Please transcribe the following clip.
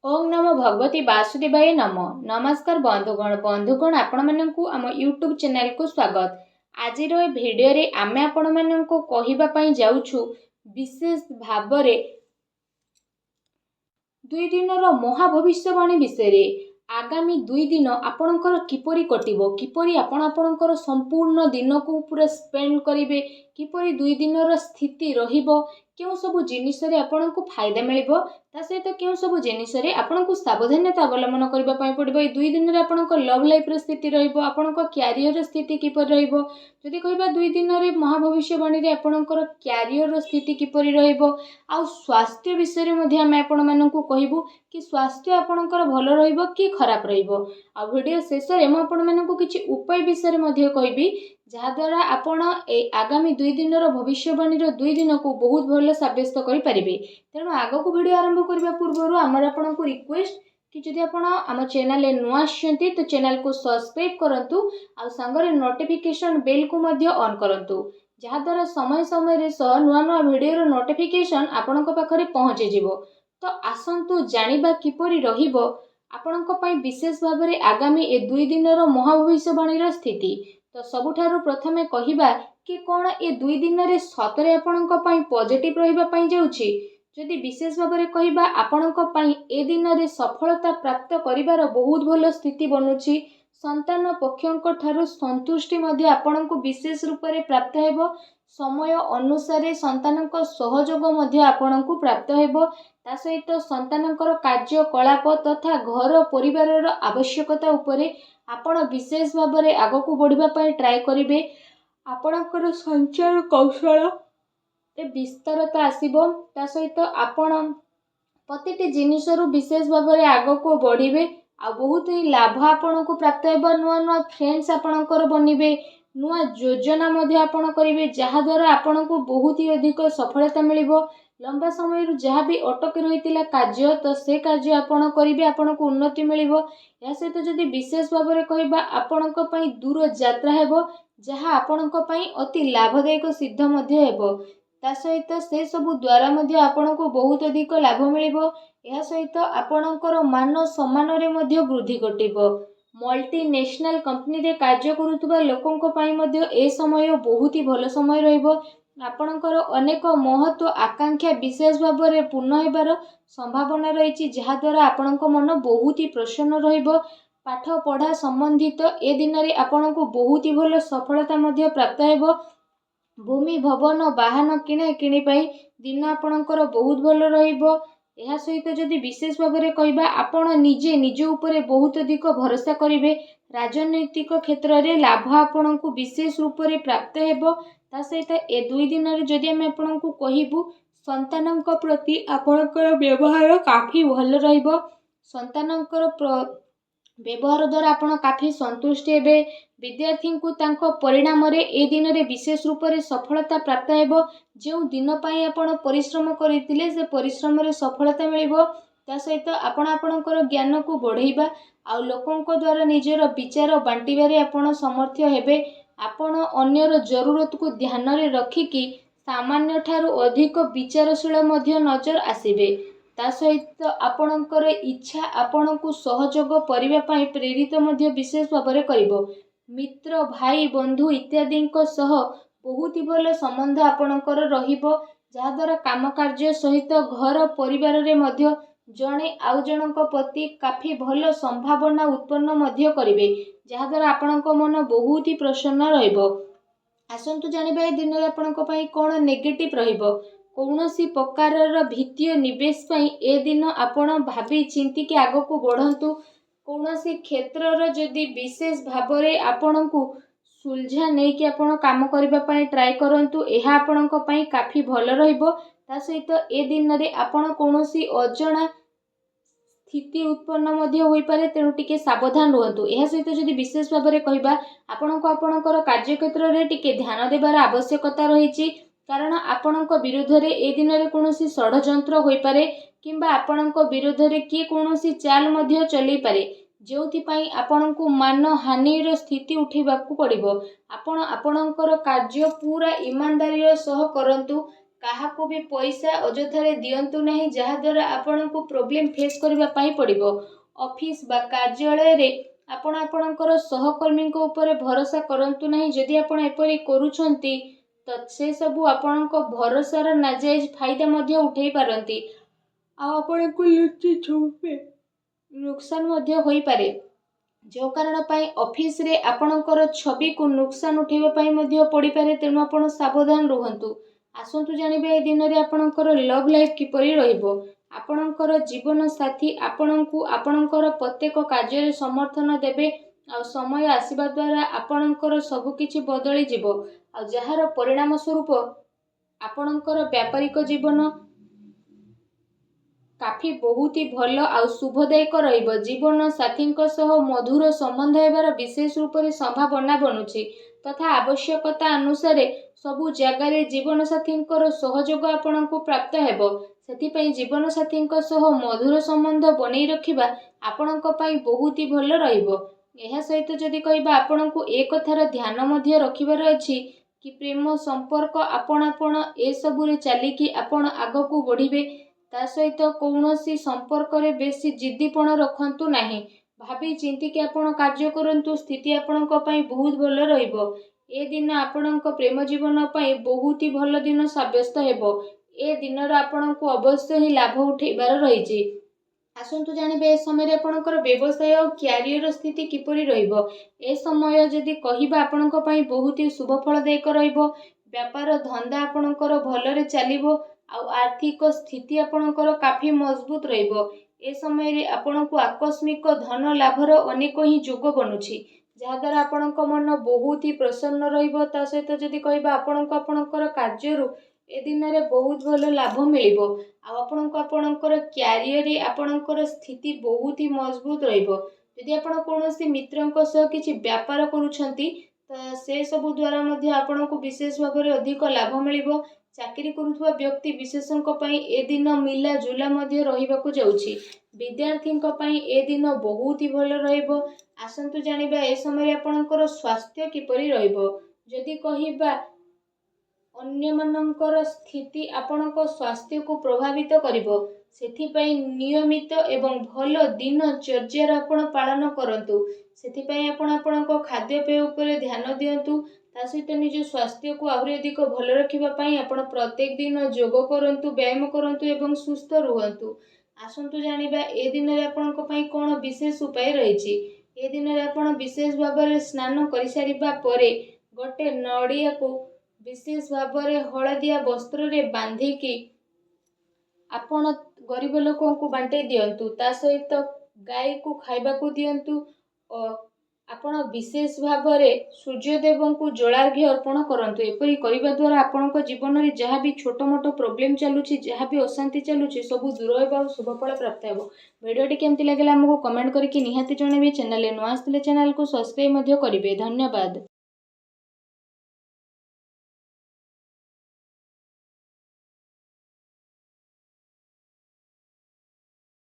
ओम नमो भगवती वासुदेवाय नमो। नमस्कार बंधुगण आपण मानकु आम यूट्यूब चैनल को स्वागत। आज भिडियो रे आमे आपण मानकु कहिबा पई जाउछु विशेष भाबरे 2 दिन महाभविष्यवाणी विषय। आगामी 2 दिन आपणकर किपरि कटिबो, किपरि आपणकर संपूर्ण दिन को पूरा स्पेंड करिवे, किपरि 2 दिन स्थिति रहिबो, केउ सब जिनिस रे आपणको फायदा मिलिबो, ता सहित केउ सब जिनिस रे आपणको सावधानता अवलंबन करबा पई पड़िबो। ए 2 दिन रे आपणको लव लाइफ रे स्थिति रहिबो, आपणको कैरियर रे स्थिति किपरि रहिबो। जदि कहबा 2 दिन रे महाभविष्यवाणी रे आपणकर कैरियर रो स्थिति किपरि रहिबो, आ स्वास्थ्य विषय रे मध्ये हम आपण मानकु कहिबो कि स्वास्थ्य आपणकर भलो रहिबो कि खराब रहिबो। आ वीडियो शेष रे म आपण मानकु किछि उपाय विषय रे मध्ये कहिबी, जहा द्वारा आपण ए आगामी 2 दिन रो भविष्यवाणी रो 2 दिन को बहुत भलो साब्यस्त करि परिबे। तेणु आगो को वीडियो आरंभ करबा पूर्वरु हमर आपणकु रिक्वेस्ट कि जदि आपण आम चैनल रे नुआ आछंती तो चैनल को सब्सक्राइब करंतु, आ संगरे नोटिफिकेशन बेल को मध्ये ऑन करंतु, जहा द्वारा समय समय रे नुआ नुआ वीडियो रो नोटिफिकेशन आपणक पाखरे पहुंची जिवो। तो आसंतु जानिबा किपरि रहिबो आपणक पई विशेष भाबरे आगामी ए 2 दिन रो महाभविष्यवाणी रो स्थिति। तो सबुठारु प्रथमे कहिबा कि कोन ए 2 दिन रे सतरे आपणक पई पॉजिटिव रहिबा पई जाउछि। जदि विशेष भाबरे कहिबा आपणक पई ए दिन रे सफलता प्राप्त करिवार बहुत भलो स्थिति बनुछि। संतान पक्षक ठारु संतुष्टि मध्ये आपणको विशेष रूप रे प्राप्त हेबो। समय अनुसार संतानक सहयोग मध्ये आपणको प्राप्त हेबो। ता सहित संतानकर कार्यकलाप तथा घर परिवार आवश्यकता उपरे आपण विशेष भाबरे आगको बढ़िबा पई ट्राई करिवे। आपणकर संचार कौशल विस्तारता आसीबो। ता सहित आपण प्रतिटी जिनिसरु विशेष भाबरे आगको बढ़िबे। आ बहुत ही लाभ आपणको प्राप्त हेबो। नुआ नुआ फ्रेंड्स आपणकर बनिबे, नुआ योजना मध्ये आपण करिवे, जहा द्वारा आपणको बहुत ही अधिक सफलता मिलिबो। लंबा समय जहाँ भी अटक रही कार्य तो से कार्य आपण करिवे, आपणको उन्नति मिलिबो। या सहित जदि विशेष भाबरे कहिबा आपणक पई दूर यात्रा हेबो, जहाँ आपणक पई अति लाभदायक सिद्ध मध्ये हेबो। ता सहित से सबु द्वारा मध्ये आपणको बहुत अधिक लाभ मिलिबो। या सहित आपणकर मान सम्मान रे मध्ये वृद्धि घटिबो। मल्टीनेशनल कंपनी रे कार्य करुतबा लोकंक पई मध्ये ए समय बहुत ही भलो समय रहिबो। आपणकर अनेक महत्व आकांक्षा विशेष भाबरे पूर्ण हेबार संभावना रही, जहा द्वारा आपणक मन बहुत ही प्रसन्न रहिबो। पाठ पढ़ा संबंधित ए दिन रे आपणको बहुत ही भलो सफलता मध्ये प्राप्त हेबो। भूमि भवन वाहन किणे किणी पाई दिन आपणकर बहुत भलो रहिबो। एहा सहित जदि विशेष भाबरे कहिबा आपण निजे निज उपरे बहुत अधिक भरोसा करिवे। राजनैतिक क्षेत्र रे लाभ आपणको विशेष रूप रे प्राप्त हेबो। ता सहित ए 2 दिन रे जदि हम आपणको कहिबु संतानक प्रति आपणकर व्यवहार काफी भलो रहिबो। संतानकर व्यवहार द्वारा आपण काफी संतुष्ट हेबे। विद्यार्थी को तांको परिणाम रे ए दिन रे विशेष रूप रे सफलता प्राप्त हेबो। जो दिन पाई आपण परिश्रम करितिले से परिश्रम रे सफलता मिलिबो। ता सहित आपण आपणकर ज्ञान को बढ़ाइबा आ लोकंक द्वारा निजर विचार बांटिबारे आपण समर्थ हेबे। आपण अन्यर जरूरत को ध्यान रे रखिकी सामान्य ठारू अधिक विचारशील मध्ये नजर आसीबे। ता सहित आपणकर इच्छा आपणको सहयोग करिबा पई प्रेरित मध्ये विशेष भाबरे करिवो। मित्र भाई बंधु इत्यादि सह बहुत ही भलो संबंध आपणकर रहिबो, जहा द्वारा काम कार्य सहित घर परिवार रे मध्ये जणे आउ जनक प्रति काफी भलो संभावना उत्पन्न मध्ये करिवे, जहा द्वारा आपणक मन बहुत ही प्रसन्न रहिबो। आसंतु जानिबा ए दिन रे आपणक पई कोन नेगेटिव रहिबो। कौनसी प्रकार वित्तीय निवेश पई ए दिन आपण भाबी चिंती के आगो को बढ़ंतु। कौनसी क्षेत्र जदि विशेष भाबरे आपणको सुलझा नहीं कि आपण काम करबा पई ट्राई करंतु, एहा आपणक पई काफी भलो रहिबो। ता सहित ए दिन रे आपण कौनसी अजणा स्थिति उत्पन्न मध्ये होई पारे, तेणु टिके सावधान रहतु। एहा सहित जदि विशेष भाबरे कहिबा आपणको आपणकर कार्य क्षेत्र रे टिके ध्यान देबार आवश्यकता रहिछि, कारण आपणक विरुद्ध रे ए दिन रे कौनसी षडयंत्र होई पारे, किंबा आपणक विरुद्ध रे किए कौनसी चाल मध्ये चली पारे, जोथि पई आपणको मान हानि रो स्थिति उठेबाकू पड़िबो। आपण आपणकर कार्य पूरा ईमानदारी सह करंतु, କାହାକୁ ବି ପଇସା ଅଯଥାରେ ଦିଅନ୍ତୁ ନାହିଁ, ଯାହାଦ୍ୱାରା ଆପଣଙ୍କୁ ପ୍ରୋବ୍ଲେମ୍ ଫେସ୍ କରିବା ପାଇଁ ପଡ଼ିବ। ଅଫିସ୍ ବା କାର୍ଯ୍ୟାଳୟରେ ଆପଣ ଆପଣଙ୍କର ସହକର୍ମୀଙ୍କ ଉପରେ ଭରସା କରନ୍ତୁ ନାହିଁ। ଯଦି ଆପଣ ଏପରି କରୁଛନ୍ତି ତ ସେସବୁ ଆପଣଙ୍କ ଭରସାର ନାଜାଇଜ ଫାଇଦା ମଧ୍ୟ ଉଠାଇ ପାରନ୍ତି, ଆଉ ଆପଣଙ୍କୁ ଲୁଚି ଛୁପି ନୁକସାନ ମଧ୍ୟ ହୋଇପାରେ, ଯେଉଁ କାରଣ ପାଇଁ ଅଫିସରେ ଆପଣଙ୍କର ଛବିକୁ ନୁକସାନ ଉଠାଇବା ପାଇଁ ମଧ୍ୟ ପଡ଼ିପାରେ। ତେଣୁ ଆପଣ ସାବଧାନ ରୁହନ୍ତୁ। ଆସନ୍ତୁ ଜାଣିବା ଏ ଦିନରେ ଆପଣଙ୍କର ଲଭ୍ ଲାଇଫ୍ କିପରି ରହିବ। ଆପଣଙ୍କର ଜୀବନ ସାଥୀ ଆପଣଙ୍କୁ ଆପଣଙ୍କର ପ୍ରତ୍ୟେକ କାର୍ଯ୍ୟରେ ସମର୍ଥନ ଦେବେ, ଆଉ ସମୟ ଆସିବା ଦ୍ୱାରା ଆପଣଙ୍କର ସବୁକିଛି ବଦଳିଯିବ, ଆଉ ଯାହାର ପରିଣାମ ସ୍ୱରୂପ ଆପଣଙ୍କର ବ୍ୟାପାରିକ ଜୀବନ କାଫି ବହୁତ ଭଲ ଆଉ ଶୁଭଦାୟକ ରହିବ। ଜୀବନ ସାଥୀଙ୍କ ସହ ମଧୁର ସମ୍ବନ୍ଧ ହେବାର ବିଶେଷ ରୂପରେ ସମ୍ଭାବନା ବନୁଛି, ତଥା ଆବଶ୍ୟକତା ଅନୁସାରେ ସବୁ ଜାଗାରେ ଜୀବନସାଥୀଙ୍କର ସହଯୋଗ ଆପଣଙ୍କୁ ପ୍ରାପ୍ତ ହେବ। ସେଥିପାଇଁ ଜୀବନସାଥୀଙ୍କ ସହ ମଧୁର ସମ୍ବନ୍ଧ ବନେଇ ରଖିବା ଆପଣଙ୍କ ପାଇଁ ବହୁତ ଭଲ ରହିବ। ଏହା ସହିତ ଯଦି କହିବା, ଆପଣଙ୍କୁ ଏ କଥାର ଧ୍ୟାନ ମଧ୍ୟ ରଖିବାର ଅଛି କି ପ୍ରେମ ସମ୍ପର୍କ ଆପଣାପଣ ଏସବୁରେ ଚାଲିକି ଆପଣ ଆଗକୁ ବଢ଼ିବେ। ତା ସହିତ କୌଣସି ସମ୍ପର୍କରେ ବେଶୀ ଜିଦ୍ଦିପଣ ରଖନ୍ତୁ ନାହିଁ। ଭାବି ଚିନ୍ତିକି ଆପଣ କାର୍ଯ୍ୟ କରନ୍ତୁ। ସ୍ଥିତି ଆପଣଙ୍କ ପାଇଁ ବହୁତ ଭଲ ରହିବ। ଏ ଦିନ ଆପଣଙ୍କ ପ୍ରେମ ଜୀବନ ପାଇଁ ବହୁତ ଭଲ ଦିନ ସାବ୍ୟସ୍ତ ହେବ। ଏ ଦିନର ଆପଣଙ୍କୁ ଅବଶ୍ୟ ହିଁ ଲାଭ ଉଠାଇବାର ରହିଛି। ଆସନ୍ତୁ ଜାଣିବେ ଏ ସମୟରେ ଆପଣଙ୍କର ବ୍ୟବସାୟ ଓ କ୍ୟାରିୟର ସ୍ଥିତି କିପରି ରହିବ। ଏ ସମୟ ଯଦି କହିବା ଆପଣଙ୍କ ପାଇଁ ବହୁତ ଶୁଭଫଳଦାୟକ ରହିବ। ବ୍ୟାପାର ଧନ୍ଦା ଆପଣଙ୍କର ଭଲରେ ଚାଲିବ, ଆଉ ଆର୍ଥିକ ସ୍ଥିତି ଆପଣଙ୍କର କାଫି ମଜବୁତ ରହିବ। ଏ ସମୟରେ ଆପଣଙ୍କୁ ଆକସ୍ମିକ ଧନ ଲାଭର ଅନେକ ହିଁ ଯୋଗ ବନୁଛି, ଯାହାଦ୍ୱାରା ଆପଣଙ୍କ ମନ ବହୁତ ହି ପ୍ରସନ୍ନ ରହିବ। ତା ସହିତ ଯଦି କହିବା, ଆପଣଙ୍କୁ ଆପଣଙ୍କର କାର୍ଯ୍ୟରୁ ଏ ଦିନରେ ବହୁତ ଭଲ ଲାଭ ମିଳିବ, ଆଉ ଆପଣଙ୍କୁ ଆପଣଙ୍କର କ୍ୟାରିୟରରେ ଆପଣଙ୍କର ସ୍ଥିତି ବହୁତ ହି ମଜବୁତ ରହିବ। ଯଦି ଆପଣ କୌଣସି ମିତ୍ରଙ୍କ ସହ କିଛି ବ୍ୟାପାର କରୁଛନ୍ତି ତ ସେସବୁ ଦ୍ୱାରା ମଧ୍ୟ ଆପଣଙ୍କୁ ବିଶେଷ ଭାବରେ ଅଧିକ ଲାଭ ମିଳିବ। ଚାକିରି କରୁଥିବା ବ୍ୟକ୍ତି ବିଶେଷଙ୍କ ପାଇଁ ଏ ଦିନ ମିଲା ଜୁଲା ମଧ୍ୟ ରହିବାକୁ ଯାଉଛି। ବିଦ୍ୟାର୍ଥୀଙ୍କ ପାଇଁ ଏ ଦିନ ବହୁତ ହି ଭଲ ରହିବ। ଆସନ୍ତୁ ଜାଣିବା ଏ ସମୟରେ ଆପଣଙ୍କର ସ୍ୱାସ୍ଥ୍ୟ କିପରି ରହିବ। ଯଦି କହିବା, ଅନ୍ୟମାନଙ୍କର ସ୍ଥିତି ଆପଣଙ୍କ ସ୍ୱାସ୍ଥ୍ୟକୁ ପ୍ରଭାବିତ କରିବ। ସେଥିପାଇଁ ନିୟମିତ ଏବଂ ଭଲ ଦିନଚର୍ଯ୍ୟାର ଆପଣ ପାଳନ କରନ୍ତୁ। ସେଥିପାଇଁ ଆପଣ ଆପଣଙ୍କ ଖାଦ୍ୟପେୟ ଉପରେ ଧ୍ୟାନ ଦିଅନ୍ତୁ। ତା ସହିତ ନିଜ ସ୍ୱାସ୍ଥ୍ୟକୁ ଆହୁରି ଅଧିକ ଭଲ ରଖିବା ପାଇଁ ଆପଣ ପ୍ରତ୍ୟେକ ଦିନ ଯୋଗ କରନ୍ତୁ, ବ୍ୟାୟାମ କରନ୍ତୁ ଏବଂ ସୁସ୍ଥ ରୁହନ୍ତୁ। ଆସନ୍ତୁ ଜାଣିବା ଏ ଦିନରେ ଆପଣଙ୍କ ପାଇଁ କ'ଣ ବିଶେଷ ଉପାୟ ରହିଛି। ଏ ଦିନରେ ଆପଣ ବିଶେଷ ଭାବରେ ସ୍ନାନ କରିସାରିବା ପରେ ଗୋଟେ ନଡ଼ିଆକୁ ବିଶେଷ ଭାବରେ ହଳଦିଆ ବସ୍ତ୍ରରେ ବାନ୍ଧିକି ଆପଣ ଗରିବ ଲୋକଙ୍କୁ ବାଣ୍ଟେଇ ଦିଅନ୍ତୁ। ତା ସହିତ ଗାଈକୁ ଖାଇବାକୁ ଦିଅନ୍ତୁ ଓ ଆପଣ ବିଶେଷ ଭାବରେ ସୂର୍ଯ୍ୟଦେବଙ୍କୁ ଜଳାର୍ଘ୍ୟ ଅର୍ପଣ କରନ୍ତୁ। ଏପରି କରିବା ଦ୍ୱାରା ଆପଣଙ୍କ ଜୀବନରେ ଯାହା ବି ଛୋଟ ମୋଟ ପ୍ରୋବ୍ଲେମ୍ ଚାଲୁଛି, ଯାହା ବି ଅଶାନ୍ତି ଚାଲୁଛି, ସବୁ ଦୂର ହେବ ଆଉ ଶୁଭଫଳ ପ୍ରାପ୍ତ ହେବ। ଭିଡ଼ିଓଟି କେମିତି ଲାଗିଲା ଆମକୁ କମେଣ୍ଟ କରିକି ନିହାତି ଜଣାଇବେ। ଚ୍ୟାନେଲରେ ନୂଆ ଆସିଥିଲେ ଚ୍ୟାନେଲକୁ ସବସ୍କ୍ରାଇବ୍ ମଧ୍ୟ କରିବେ। ଧନ୍ୟବାଦ।